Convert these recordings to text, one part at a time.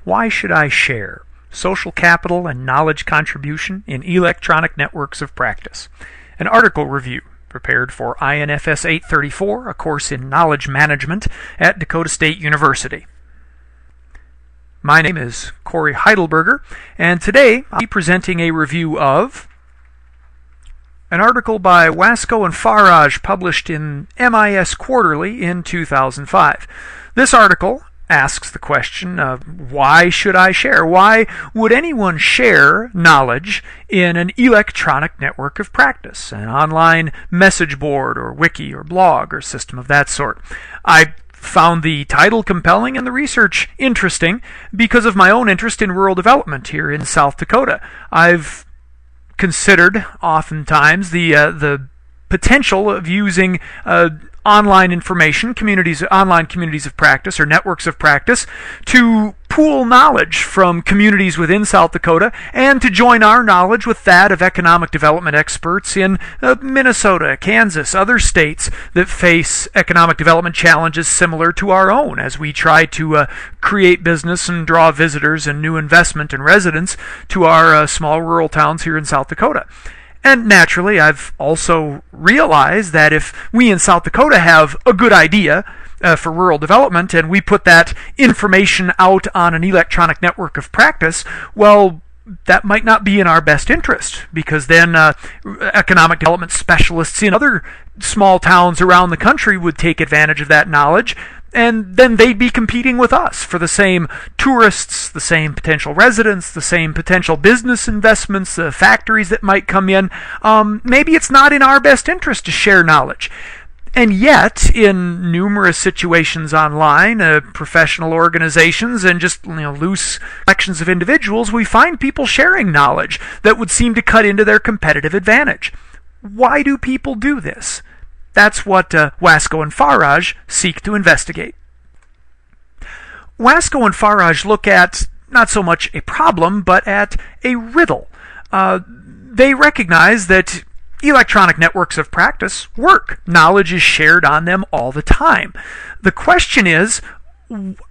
Why should I share? Social capital and knowledge contribution in electronic networks of practice. An article review prepared for INFS 834, a course in knowledge management at Dakota State University. My name is Corey Heidelberger, and today I'll be presenting a review of an article by Wasko and Faraj published in MIS Quarterly in 2005. This article asks the question of why should I share? Why would anyone share knowledge in an electronic network of practice, an online message board or wiki or blog or system of that sort? I found the title compelling and the research interesting because of my own interest in rural development here in South Dakota. I've considered oftentimes the potential of using online information, online communities of practice or networks of practice to pool knowledge from communities within South Dakota and to join our knowledge with that of economic development experts in Minnesota, Kansas, other states that face economic development challenges similar to our own as we try to create business and draw visitors and new investment and residents to our small rural towns here in South Dakota. And naturally, I've also realized that if we in South Dakota have a good idea for rural development and we put that information out on an electronic network of practice, well, that might not be in our best interest, because then economic development specialists in other small towns around the country would take advantage of that knowledge, and then they'd be competing with us for the same tourists, the same potential residents, the same potential business investments, the factories that might come in. Maybe it's not in our best interest to share knowledge. And yet, in numerous situations online, professional organizations, and just loose collections of individuals, we find people sharing knowledge that would seem to cut into their competitive advantage. Why do people do this? That's what Wasko and Faraj seek to investigate. Wasko and Faraj look at not so much a problem, but at a riddle. They recognize that electronic networks of practice work. Knowledge is shared on them all the time. The question is,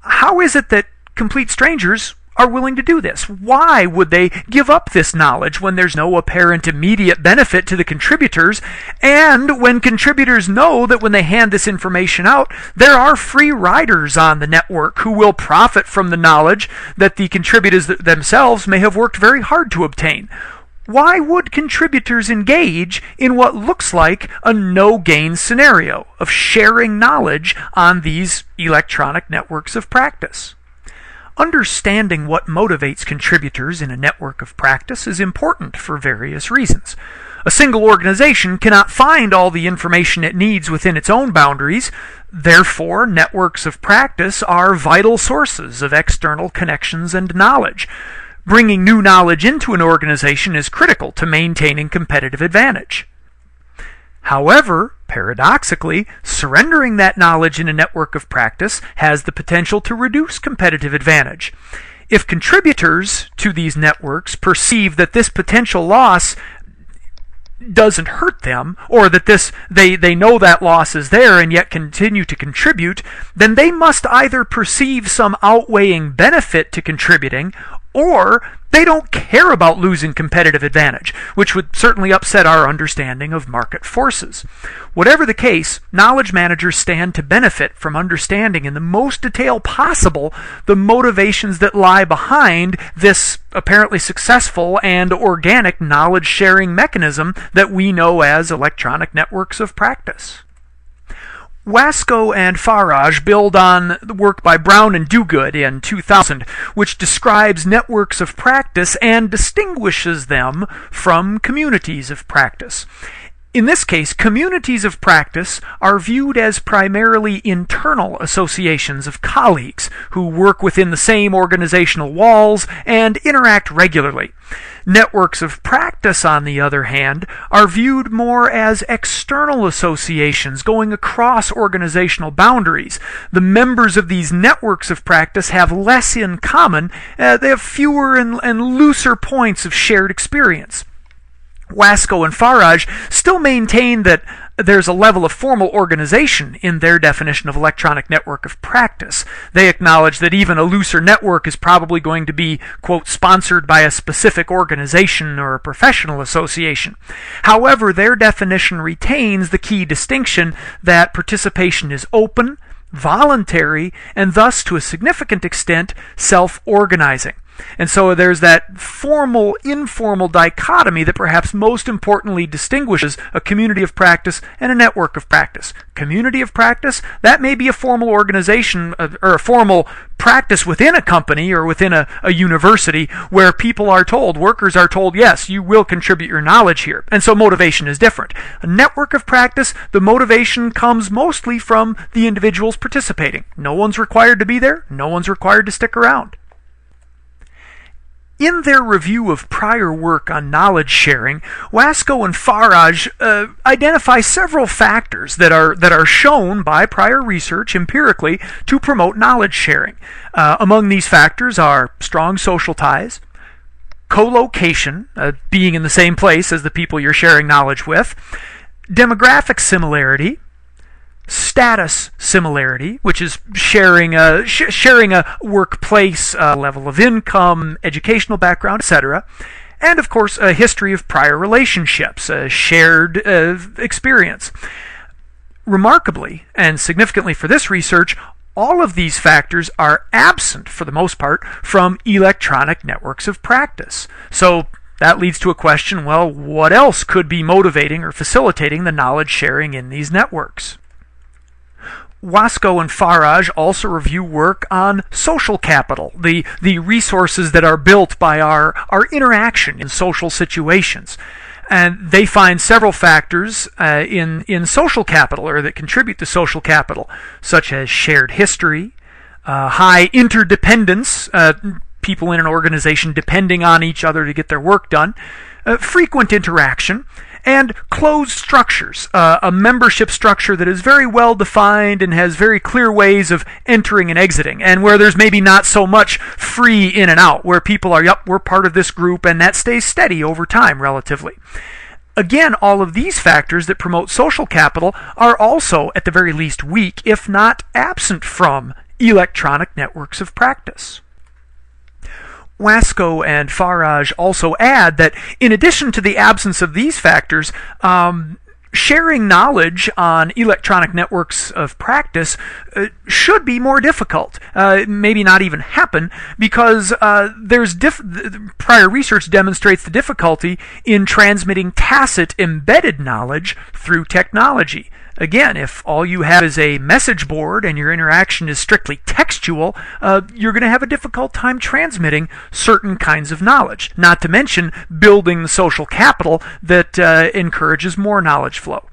how is it that complete strangers are willing to do this? Why would they give up this knowledge when there's no apparent immediate benefit to the contributors, and when contributors know that when they hand this information out, there are free riders on the network who will profit from the knowledge that the contributors themselves may have worked very hard to obtain? Why would contributors engage in what looks like a no-gain scenario of sharing knowledge on these electronic networks of practice? Understanding what motivates contributors in a network of practice is important for various reasons. A single organization cannot find all the information it needs within its own boundaries. Therefore, networks of practice are vital sources of external connections and knowledge. Bringing new knowledge into an organization is critical to maintaining competitive advantage. However, paradoxically, surrendering that knowledge in a network of practice has the potential to reduce competitive advantage. If contributors to these networks perceive that this potential loss doesn't hurt them, or that they know that loss is there and yet continue to contribute, then they must either perceive some outweighing benefit to contributing, or they don't care about losing competitive advantage, which would certainly upset our understanding of market forces. Whatever the case, knowledge managers stand to benefit from understanding in the most detail possible the motivations that lie behind this apparently successful and organic knowledge-sharing mechanism that we know as electronic networks of practice. Wasko and Faraj build on the work by Brown and Duguid in 2000, which describes networks of practice and distinguishes them from communities of practice. In this case, communities of practice are viewed as primarily internal associations of colleagues who work within the same organizational walls and interact regularly. Networks of practice, on the other hand, are viewed more as external associations going across organizational boundaries. The members of these networks of practice have less in common. They have fewer and looser points of shared experience. Wasko and Faraj still maintain that there's a level of formal organization in their definition of electronic network of practice. They acknowledge that even a looser network is probably going to be, quote, sponsored by a specific organization or a professional association. However, their definition retains the key distinction that participation is open, voluntary, and thus, to a significant extent, self-organizing. And so there's that formal-informal dichotomy that perhaps most importantly distinguishes a community of practice and a network of practice. Community of practice, that may be a formal organization or a formal practice within a company or within a university where people are told, workers are told, yes, you will contribute your knowledge here. And so motivation is different. A network of practice, the motivation comes mostly from the individuals participating. No one's required to be there. No one's required to stick around. In their review of prior work on knowledge sharing, Wasko and Faraj identify several factors that are shown by prior research empirically to promote knowledge sharing. Among these factors are strong social ties, co-location, being in the same place as the people you're sharing knowledge with, demographic similarity, status similarity, which is sharing a workplace, level of income, educational background, etc., and of course a history of prior relationships, a shared experience. Remarkably and significantly for this research, all of these factors are absent, for the most part, from electronic networks of practice. So that leads to a question, well, what else could be motivating or facilitating the knowledge sharing in these networks? Wasko and Faraj also review work on social capital, the resources that are built by our interaction in social situations. And they find several factors in social capital, or that contribute to social capital, such as shared history, high interdependence, people in an organization depending on each other to get their work done, frequent interaction, and closed structures, a membership structure that is very well defined and has very clear ways of entering and exiting, and where there's maybe not so much free in and out, where people are, yep, we're part of this group, and that stays steady over time relatively. Again, all of these factors that promote social capital are also, at the very least, weak, if not absent from electronic networks of practice. Wasko and Faraj also add that in addition to the absence of these factors, sharing knowledge on electronic networks of practice should be more difficult, maybe not even happen, because prior research demonstrates the difficulty in transmitting tacit embedded knowledge through technology. Again, if all you have is a message board and your interaction is strictly textual, you're going to have a difficult time transmitting certain kinds of knowledge, not to mention building the social capital that encourages more knowledge flow.